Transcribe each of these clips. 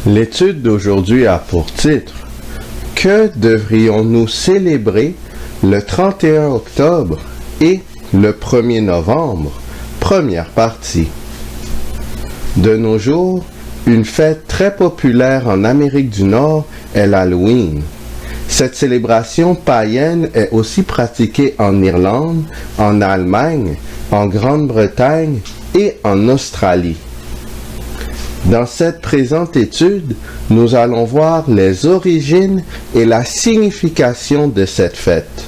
L'étude d'aujourd'hui a pour titre « Que devrions-nous célébrer le 31 octobre et le 1er novembre ?» Première partie. De nos jours, une fête très populaire en Amérique du Nord est l'Halloween. Cette célébration païenne est aussi pratiquée en Irlande, en Allemagne, en Grande-Bretagne et en Australie. Dans cette présente étude, nous allons voir les origines et la signification de cette fête.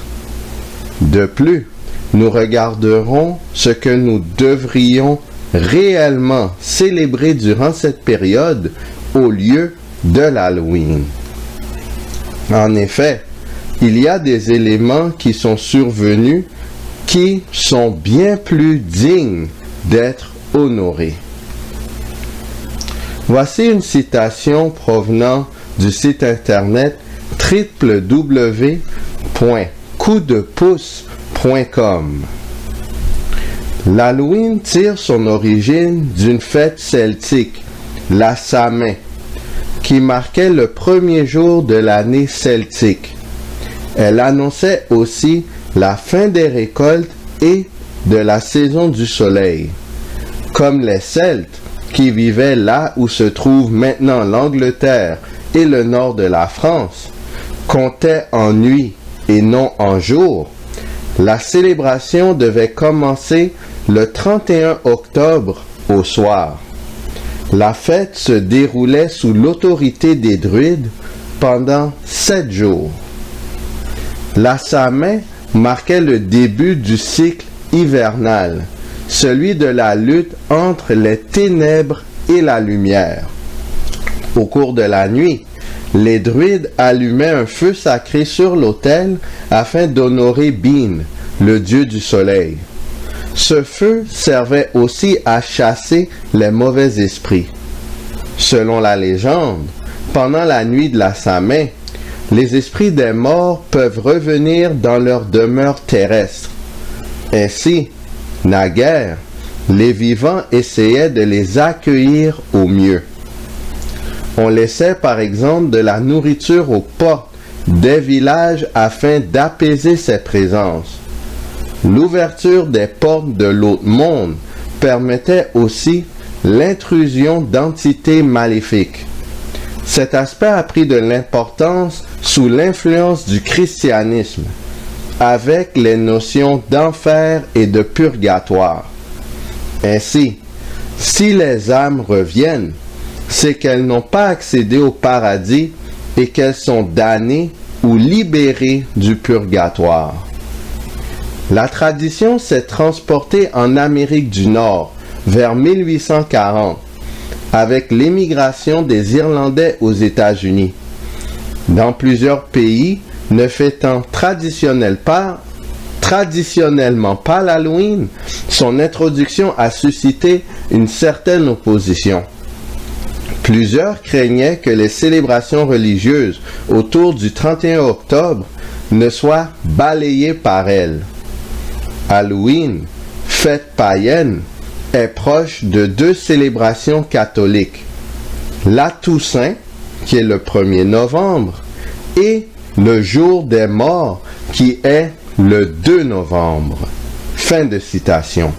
De plus, nous regarderons ce que nous devrions réellement célébrer durant cette période au lieu de l'Halloween. En effet, il y a des éléments qui sont survenus qui sont bien plus dignes d'être honorés. Voici une citation provenant du site internet www.coupdepouce.com. L'Halloween tire son origine d'une fête celtique, la Samhain, qui marquait le premier jour de l'année celtique. Elle annonçait aussi la fin des récoltes et de la saison du soleil. Comme les Celtes, qui vivaient là où se trouve maintenant l'Angleterre et le nord de la France, comptaient en nuit et non en jour, la célébration devait commencer le 31 octobre au soir. La fête se déroulait sous l'autorité des druides pendant 7 jours. La Samhain marquait le début du cycle hivernal, celui de la lutte entre les ténèbres et la lumière. Au cours de la nuit, les druides allumaient un feu sacré sur l'autel afin d'honorer Bin, le dieu du soleil. Ce feu servait aussi à chasser les mauvais esprits. Selon la légende, pendant la nuit de la Samhain, les esprits des morts peuvent revenir dans leur demeure terrestre. Ainsi, naguère, les vivants essayaient de les accueillir au mieux. On laissait par exemple de la nourriture aux portes des villages afin d'apaiser ces présences. L'ouverture des portes de l'autre monde permettait aussi l'intrusion d'entités maléfiques. Cet aspect a pris de l'importance sous l'influence du christianisme, avec les notions d'enfer et de purgatoire. Ainsi, si les âmes reviennent, c'est qu'elles n'ont pas accédé au paradis et qu'elles sont damnées ou libérées du purgatoire. La tradition s'est transportée en Amérique du Nord vers 1840 avec l'émigration des Irlandais aux États-Unis. Dans plusieurs pays, ne fêtant traditionnellement pas l'Halloween, son introduction a suscité une certaine opposition. Plusieurs craignaient que les célébrations religieuses autour du 31 octobre ne soient balayées par elle. Halloween, fête païenne, est proche de deux célébrations catholiques, la Toussaint, qui est le 1er novembre, et le jour des morts, qui est le 2 novembre. Fin de citation.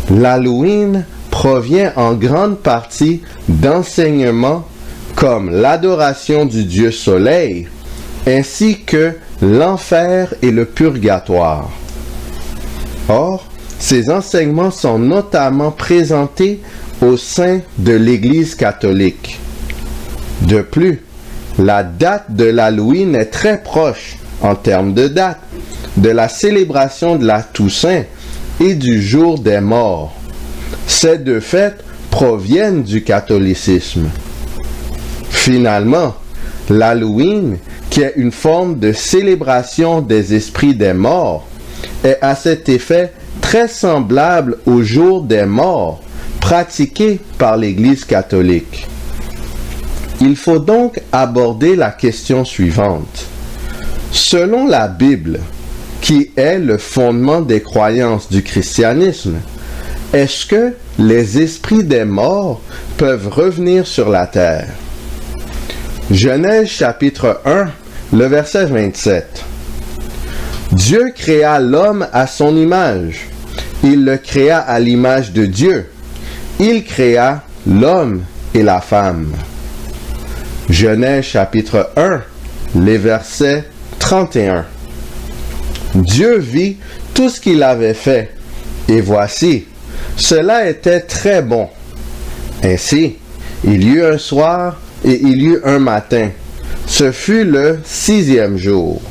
L'Halloween provient en grande partie d'enseignements comme l'adoration du dieu soleil, ainsi que l'enfer et le purgatoire. Or, ces enseignements sont notamment présentés au sein de l'Église catholique. De plus, la date de l'Halloween est très proche, en termes de date, de la célébration de la Toussaint et du jour des morts. Ces deux fêtes proviennent du catholicisme. Finalement, l'Halloween, qui est une forme de célébration des esprits des morts, est à cet effet très semblable au jour des morts pratiqué par l'Église catholique. Il faut donc aborder la question suivante. Selon la Bible, qui est le fondement des croyances du christianisme, est-ce que les esprits des morts peuvent revenir sur la terre? Genèse chapitre 1, le verset 27. Dieu créa l'homme à son image. Il le créa à l'image de Dieu. Il créa l'homme et la femme. Genèse chapitre 1, les versets 31. Dieu vit tout ce qu'il avait fait, et voici, cela était très bon. Ainsi, il y eut un soir et il y eut un matin. Ce fut le 6e jour.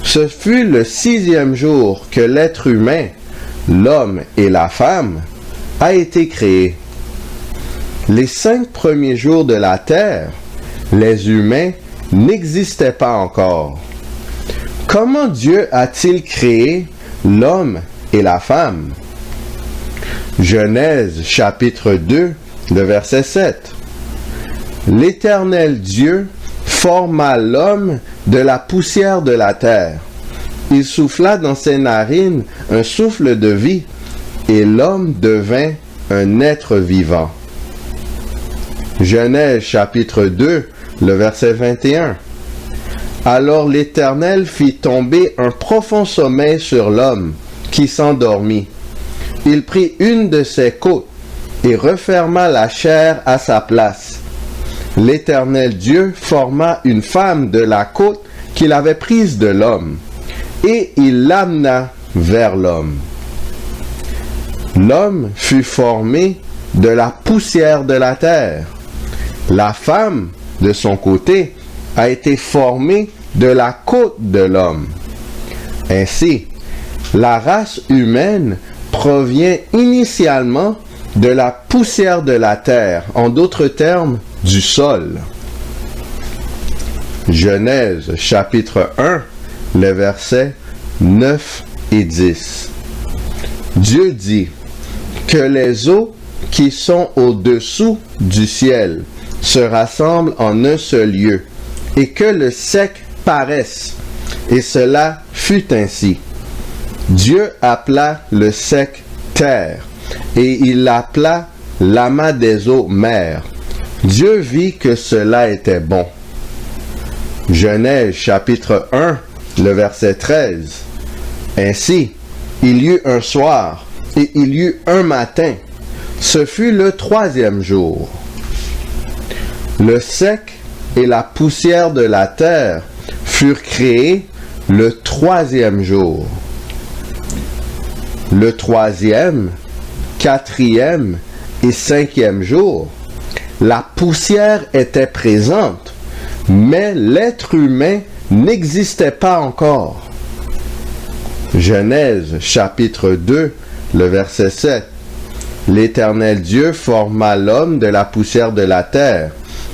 Ce fut le 6e jour que l'être humain, l'homme et la femme, a été créé. Les 5 premiers jours de la terre, les humains n'existaient pas encore. Comment Dieu a-t-il créé l'homme et la femme? Genèse chapitre 2, le verset 7. L'Éternel Dieu forma l'homme de la poussière de la terre. Il souffla dans ses narines un souffle de vie, et l'homme devint un être vivant. Genèse chapitre 2, le verset 21. Alors l'Éternel fit tomber un profond sommeil sur l'homme, qui s'endormit. Il prit une de ses côtes et referma la chair à sa place. L'Éternel Dieu forma une femme de la côte qu'il avait prise de l'homme, et il l'amena vers l'homme. L'homme fut formé de la poussière de la terre. La femme, de son côté, a été formée de la côte de l'homme. Ainsi, la race humaine provient initialement de la poussière de la terre, en d'autres termes, du sol. Genèse chapitre 1, les versets 9 et 10. Dieu dit que les eaux qui sont au-dessous du ciel se rassemblent en un seul lieu, et que le sec paraisse. Et cela fut ainsi. Dieu appela le sec terre, et il l'appela l'amas des eaux mer. Dieu vit que cela était bon. Genèse chapitre 1, le verset 13. Ainsi, il y eut un soir, et il y eut un matin. Ce fut le 3e jour. Le sec et la poussière de la terre furent créés le 3e jour. Le 3e, 4e et 5e jour, la poussière était présente, mais l'être humain n'existait pas encore. Genèse chapitre 2, le verset 7. L'Éternel Dieu forma l'homme de la poussière de la terre.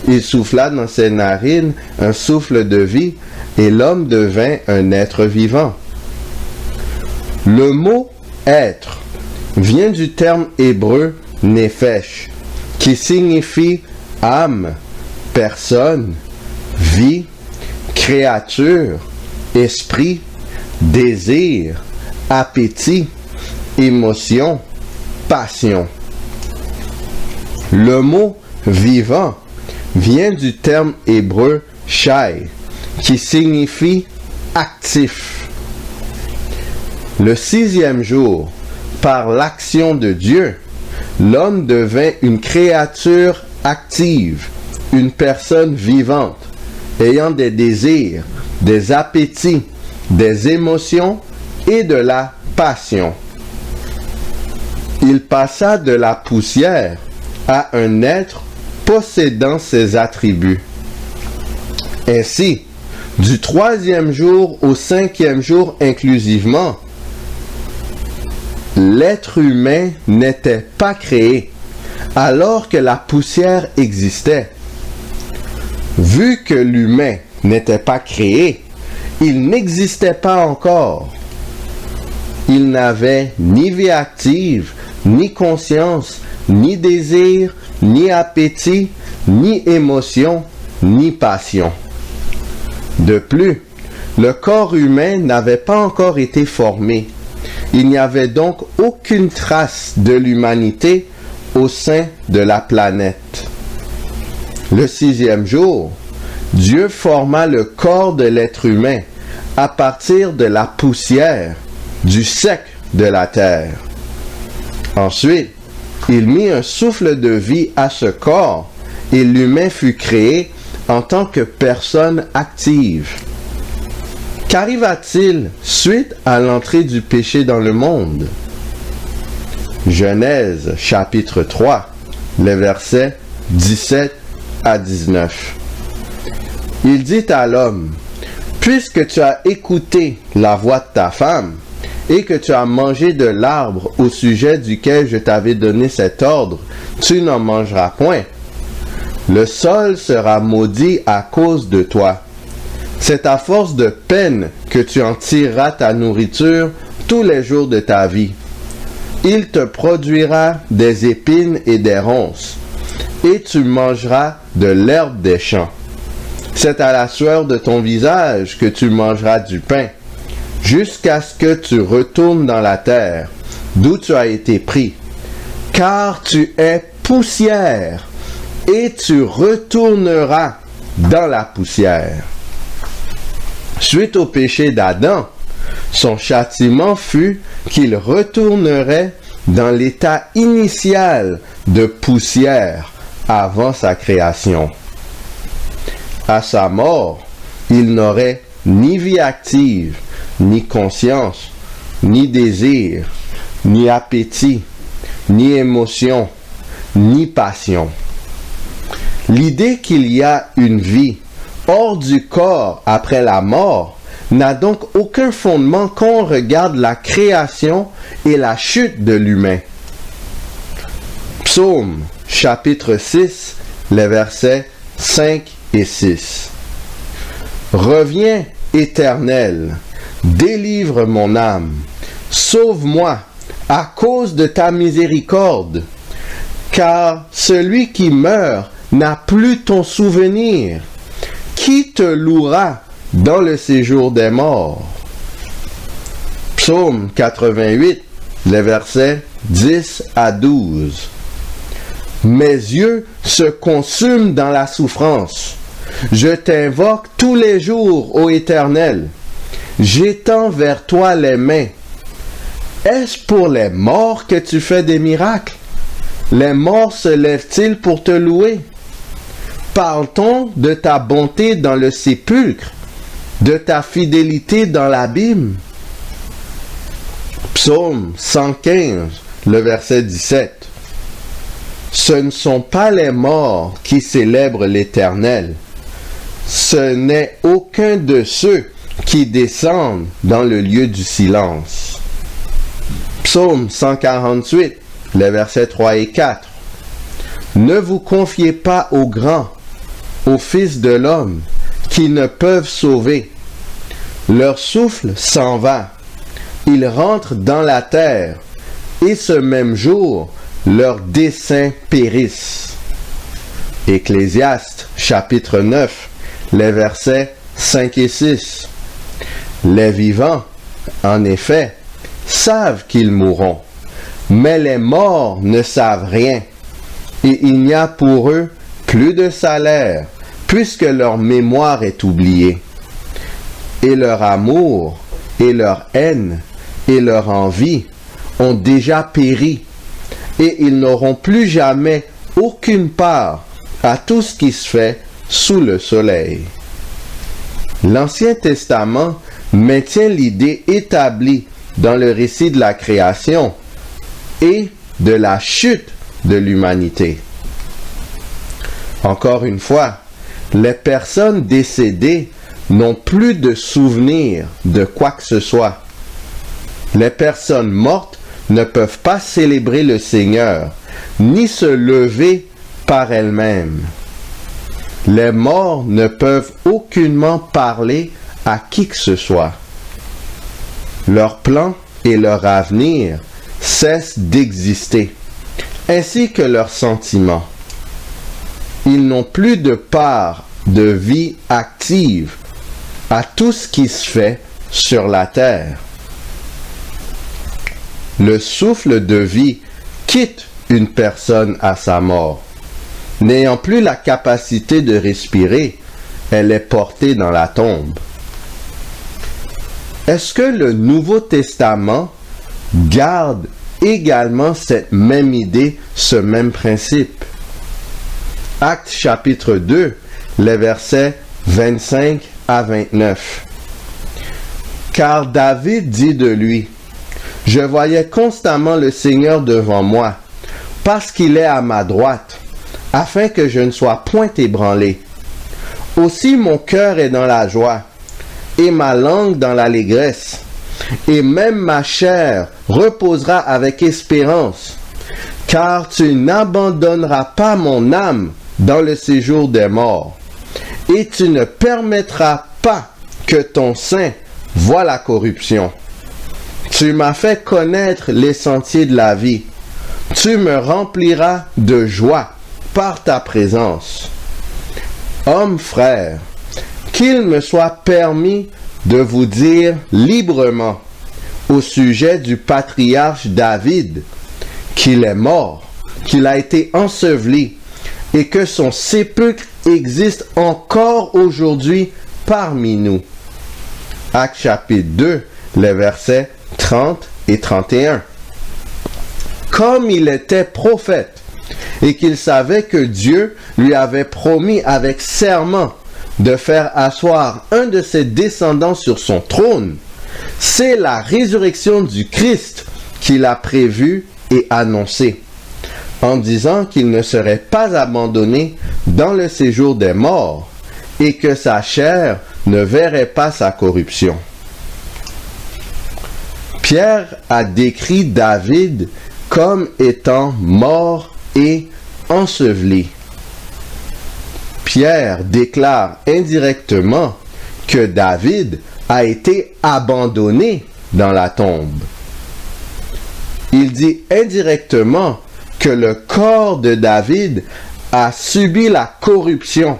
Il souffla dans ses narines un souffle de vie, et l'homme devint un être vivant. Le mot « être » vient du terme hébreu « nefesh », qui signifie âme, personne, vie, créature, esprit, désir, appétit, émotion, passion. Le mot « vivant » vient du terme hébreu « shai », qui signifie actif. Le 6e jour, par l'action de Dieu, l'homme devint une créature active, une personne vivante, ayant des désirs, des appétits, des émotions et de la passion. Il passa de la poussière à un être possédant ses attributs. Ainsi, du 3e jour au 5e jour inclusivement, l'être humain n'était pas créé, alors que la poussière existait. Vu que l'humain n'était pas créé, il n'existait pas encore. Il n'avait ni vie active, ni conscience, ni désir, ni appétit, ni émotion, ni passion. De plus, le corps humain n'avait pas encore été formé. Il n'y avait donc aucune trace de l'humanité au sein de la planète. Le 6e jour, Dieu forma le corps de l'être humain à partir de la poussière, du sec de la terre. Ensuite, il mit un souffle de vie à ce corps et l'humain fut créé en tant que personne active. Qu'arriva-t-il suite à l'entrée du péché dans le monde? Genèse chapitre 3, les versets 17 à 19. Il dit à l'homme, « Puisque tu as écouté la voix de ta femme, et que tu as mangé de l'arbre au sujet duquel je t'avais donné cet ordre, tu n'en mangeras point. Le sol sera maudit à cause de toi. C'est à force de peine que tu en tireras ta nourriture tous les jours de ta vie. Il te produira des épines et des ronces, et tu mangeras de l'herbe des champs. C'est à la sueur de ton visage que tu mangeras du pain, jusqu'à ce que tu retournes dans la terre, d'où tu as été pris. Car tu es poussière, et tu retourneras dans la poussière. » Suite au péché d'Adam, son châtiment fut qu'il retournerait dans l'état initial de poussière avant sa création. À sa mort, il n'aurait ni vie active, ni conscience, ni désir, ni appétit, ni émotion, ni passion. L'idée qu'il y a une vie hors du corps après la mort n'a donc aucun fondement quand on regarde la création et la chute de l'humain. Psaume chapitre 6, les versets 5 et 6. Reviens, Éternel, délivre mon âme, sauve-moi à cause de ta miséricorde, car celui qui meurt n'a plus ton souvenir. Qui te louera dans le séjour des morts? Psaume 88, les versets 10 à 12. Mes yeux se consument dans la souffrance. Je t'invoque tous les jours, ô Éternel. J'étends vers toi les mains. Est-ce pour les morts que tu fais des miracles? Les morts se lèvent-ils pour te louer? Parle-t-on de ta bonté dans le sépulcre, de ta fidélité dans l'abîme? Psaume 115, le verset 17. Ce ne sont pas les morts qui célèbrent l'Éternel. Ce n'est aucun de ceux qui descendent dans le lieu du silence. Psaume 148, les versets 3 et 4. Ne vous confiez pas aux grands, aux fils de l'homme, qui ne peuvent sauver. Leur souffle s'en va. Ils rentrent dans la terre, et ce même jour, leurs desseins périssent. Ecclésiaste, chapitre 9, les versets 5 et 6. Les vivants, en effet, savent qu'ils mourront, mais les morts ne savent rien, et il n'y a pour eux plus de salaire, puisque leur mémoire est oubliée. Et leur amour, et leur haine, et leur envie ont déjà péri, et ils n'auront plus jamais aucune part à tout ce qui se fait sous le soleil. L'Ancien Testament maintient l'idée établie dans le récit de la création et de la chute de l'humanité. Encore une fois, les personnes décédées n'ont plus de souvenir de quoi que ce soit. Les personnes mortes ne peuvent pas célébrer le Seigneur, ni se lever par elles-mêmes. Les morts ne peuvent aucunement parler à qui que ce soit. Leurs plans et leur avenir cessent d'exister, ainsi que leurs sentiments. Ils n'ont plus de part de vie active à tout ce qui se fait sur la terre. le souffle de vie quitte une personne à sa mort. N'ayant plus la capacité de respirer, elle est portée dans la tombe. Est-ce que le Nouveau Testament garde également cette même idée, ce même principe? Actes chapitre 2, les versets 25 à 29. Car David dit de lui, « Je voyais constamment le Seigneur devant moi, parce qu'il est à ma droite, afin que je ne sois point ébranlé. Aussi mon cœur est dans la joie, et ma langue dans l'allégresse, et même ma chair reposera avec espérance, car tu n'abandonneras pas mon âme dans le séjour des morts, et tu ne permettras pas que ton sein voie la corruption. Tu m'as fait connaître les sentiers de la vie. Tu me rempliras de joie par ta présence. Hommes frères, qu'il me soit permis de vous dire librement au sujet du patriarche David qu'il est mort, qu'il a été enseveli et que son sépulcre existe encore aujourd'hui parmi nous. Actes chapitre 2, les versets 30 et 31. Comme il était prophète et qu'il savait que Dieu lui avait promis avec serment de faire asseoir un de ses descendants sur son trône, c'est la résurrection du Christ qu'il a prévue et annoncée, en disant qu'il ne serait pas abandonné dans le séjour des morts et que sa chair ne verrait pas sa corruption. Pierre a décrit David comme étant mort et enseveli. Pierre déclare indirectement que David a été abandonné dans la tombe. Il dit indirectement que le corps de David a subi la corruption,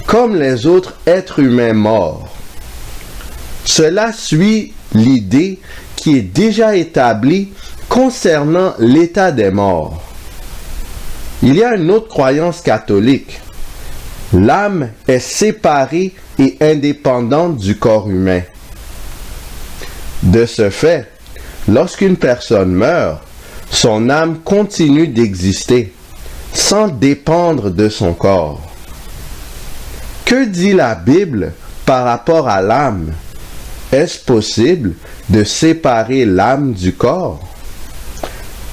comme les autres êtres humains morts. Cela suit l'idée qui est déjà établie concernant l'état des morts. Il y a une autre croyance catholique. L'âme est séparée et indépendante du corps humain. De ce fait, lorsqu'une personne meurt, son âme continue d'exister, sans dépendre de son corps. Que dit la Bible par rapport à l'âme? Est-ce possible de séparer l'âme du corps?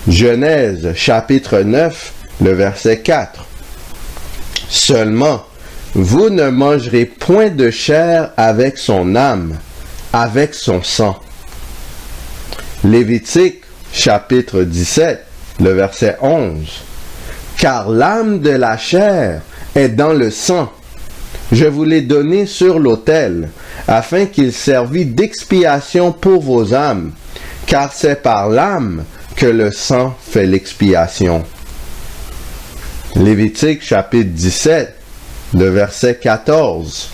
Genèse chapitre 9, le verset 4. Seulement, vous ne mangerez point de chair avec son âme, avec son sang. Lévitique chapitre 17, le verset 11. Car l'âme de la chair est dans le sang. Je vous l'ai donné sur l'autel, afin qu'il servît d'expiation pour vos âmes, car c'est par l'âme que le sang fait l'expiation. Lévitique chapitre 17, le verset 14.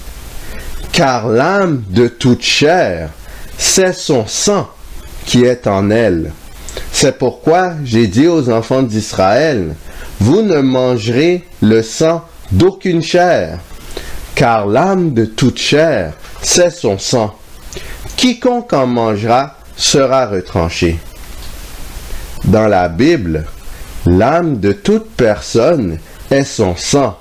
Car l'âme de toute chair, c'est son sang qui est en elle. C'est pourquoi j'ai dit aux enfants d'Israël, vous ne mangerez le sang d'aucune chair, car l'âme de toute chair, c'est son sang. Quiconque en mangera sera retranché. Dans la Bible, l'âme de toute personne est son sang.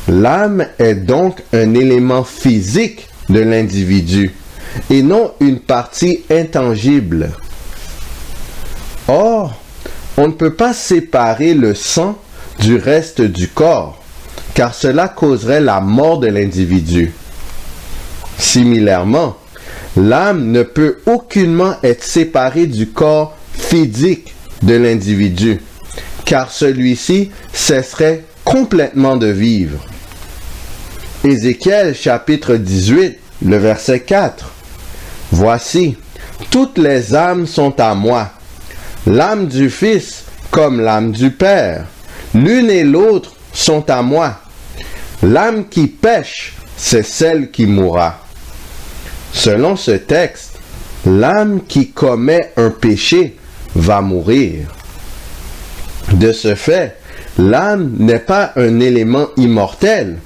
L'âme est donc un élément physique de l'individu et non une partie intangible. Or, on ne peut pas séparer le sang du reste du corps, car cela causerait la mort de l'individu. Similairement, l'âme ne peut aucunement être séparée du corps physique de l'individu, car celui-ci cesserait complètement de vivre. Ézéchiel chapitre 18, le verset 4. Voici, toutes les âmes sont à moi, l'âme du Fils comme l'âme du Père, l'une et l'autre sont à moi. L'âme qui pêche, c'est celle qui mourra. Selon ce texte, l'âme qui commet un péché va mourir. De ce fait, l'âme n'est pas un élément immortel,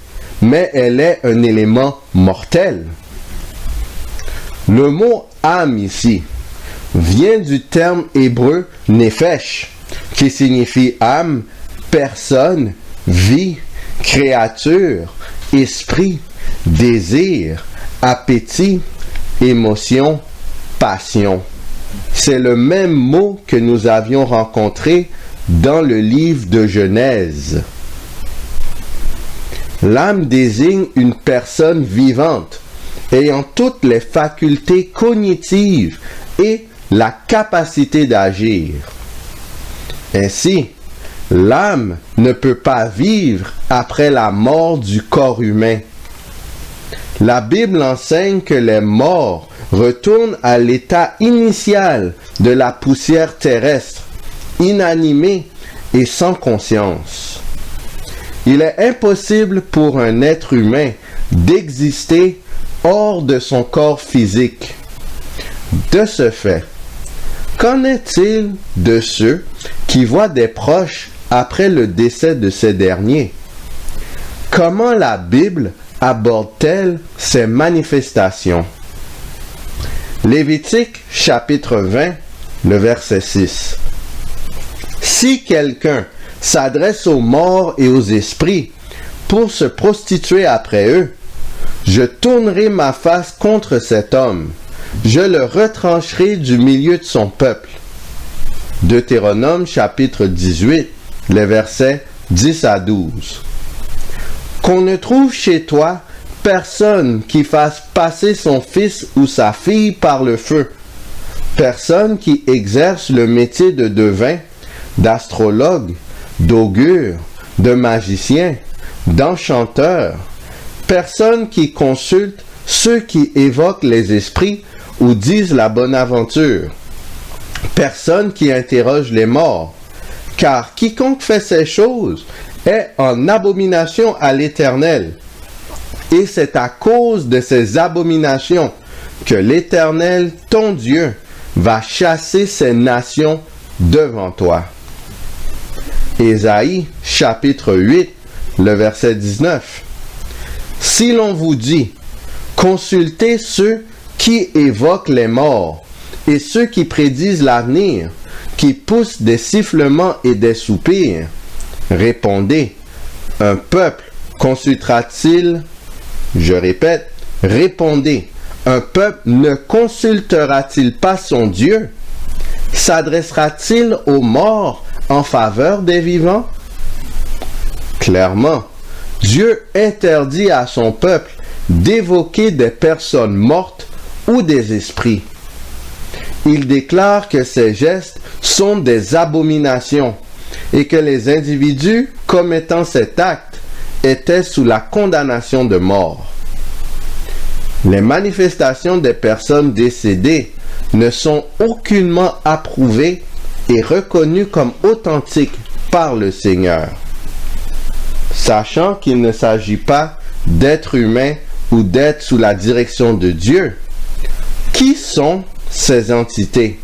mais elle est un élément mortel. Le mot âme ici vient du terme hébreu nefesh, qui signifie âme, personne, vie, créature, esprit, désir, appétit, émotion, passion. C'est le même mot que nous avions rencontré dans le livre de Genèse. L'âme désigne une personne vivante, ayant toutes les facultés cognitives et la capacité d'agir. Ainsi, l'âme ne peut pas vivre après la mort du corps humain. La Bible enseigne que les morts retournent à l'état initial de la poussière terrestre, inanimés et sans conscience. Il est impossible pour un être humain d'exister hors de son corps physique. De ce fait, qu'en est-il de ceux qui voient des proches après le décès de ces derniers? Comment la Bible aborde-t-elle ces manifestations? Lévitique chapitre 20, le verset 6. Si quelqu'un s'adresse aux morts et aux esprits pour se prostituer après eux, je tournerai ma face contre cet homme, je le retrancherai du milieu de son peuple. Deutéronome chapitre 18, les versets 10 à 12. Qu'on ne trouve chez toi personne qui fasse passer son fils ou sa fille par le feu, personne qui exerce le métier de devin, d'astrologue, d'augure, de magicien, d'enchanteur, personne qui consulte ceux qui évoquent les esprits ou disent la bonne aventure, personne qui interroge les morts, car quiconque fait ces choses est en abomination à l'Éternel. Et c'est à cause de ces abominations que l'Éternel, ton Dieu, va chasser ces nations devant toi. Ésaïe, chapitre 8, le verset 19. Si l'on vous dit, consultez ceux qui évoquent les morts et ceux qui prédisent l'avenir, qui poussent des sifflements et des soupirs, répondez, un peuple consultera-t-il? Je répète, répondez, un peuple ne consultera-t-il pas son Dieu? S'adressera-t-il aux morts en faveur des vivants? Clairement, Dieu interdit à son peuple d'évoquer des personnes mortes ou des esprits. Il déclare que ces gestes sont des abominations et que les individus commettant cet acte étaient sous la condamnation de mort. Les manifestations des personnes décédées ne sont aucunement approuvées et reconnues comme authentiques par le Seigneur. Sachant qu'il ne s'agit pas d'êtres humains ou d'êtres sous la direction de Dieu, qui sont ces entités?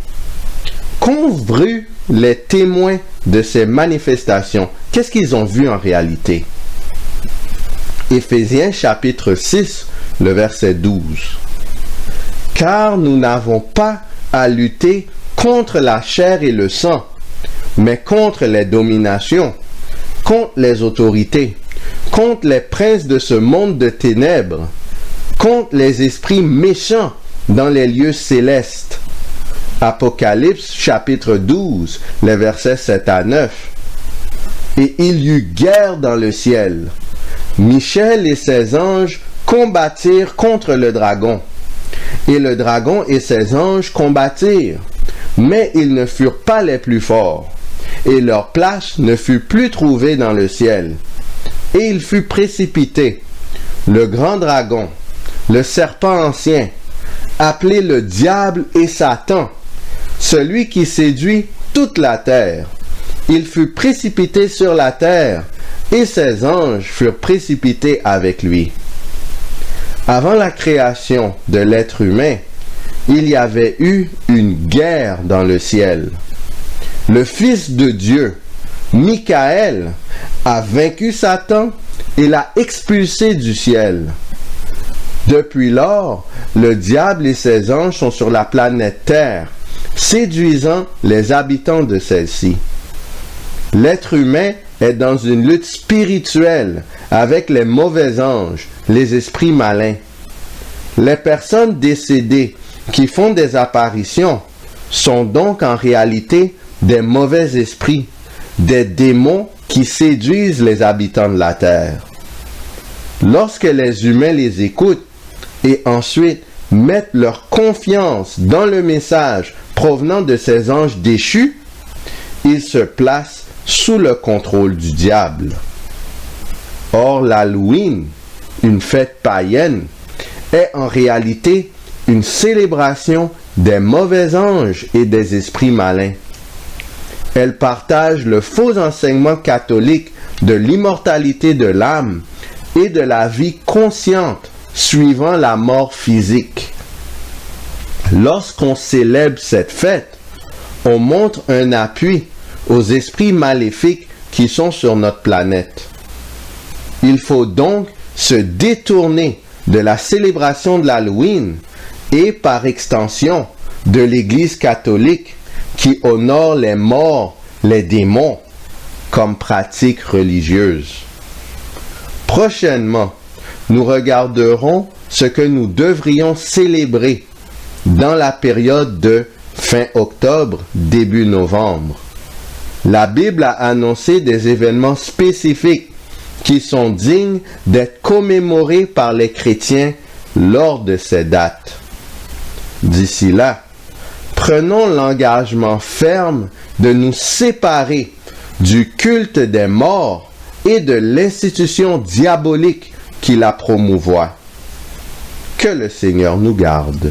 Qu'ont vu les témoins de ces manifestations? Qu'est-ce qu'ils ont vu en réalité? Éphésiens chapitre 6, le verset 12. Car nous n'avons pas à lutter contre la chair et le sang, mais contre les dominations, contre les autorités, contre les princes de ce monde de ténèbres, contre les esprits méchants dans les lieux célestes. Apocalypse chapitre 12, les versets 7 à 9. Et il y eut guerre dans le ciel. Michel et ses anges combattirent contre le dragon. Et le dragon et ses anges combattirent, mais ils ne furent pas les plus forts, et leur place ne fut plus trouvée dans le ciel. Et il fut précipité, le grand dragon, le serpent ancien, appelé le diable et Satan, celui qui séduit toute la terre. Il fut précipité sur la terre, et ses anges furent précipités avec lui. Avant la création de l'être humain, il y avait eu une guerre dans le ciel. le Fils de Dieu, Michael, a vaincu Satan et l'a expulsé du ciel. Depuis lors, le diable et ses anges sont sur la planète Terre, séduisant les habitants de celle-ci. L'être humain est dans une lutte spirituelle avec les mauvais anges, les esprits malins. Les personnes décédées qui font des apparitions sont donc en réalité des mauvais esprits, des démons qui séduisent les habitants de la terre. Lorsque les humains les écoutent et ensuite mettent leur confiance dans le message provenant de ces anges déchus, ils se placent sous le contrôle du diable. Or, l'Halloween, une fête païenne, est en réalité une célébration des mauvais anges et des esprits malins. Elle partage le faux enseignement catholique de l'immortalité de l'âme et de la vie consciente suivant la mort physique. Lorsqu'on célèbre cette fête, on montre un appui aux esprits maléfiques qui sont sur notre planète. Il faut donc se détourner de la célébration de l'Halloween et par extension de l'Église catholique qui honore les morts, les démons, comme pratique religieuse. Prochainement, nous regarderons ce que nous devrions célébrer dans la période de fin octobre, début novembre. La Bible a annoncé des événements spécifiques qui sont dignes d'être commémorés par les chrétiens lors de ces dates. D'ici là, prenons l'engagement ferme de nous séparer du culte des morts et de l'institution diabolique qui la promouvoit. Que le Seigneur nous garde.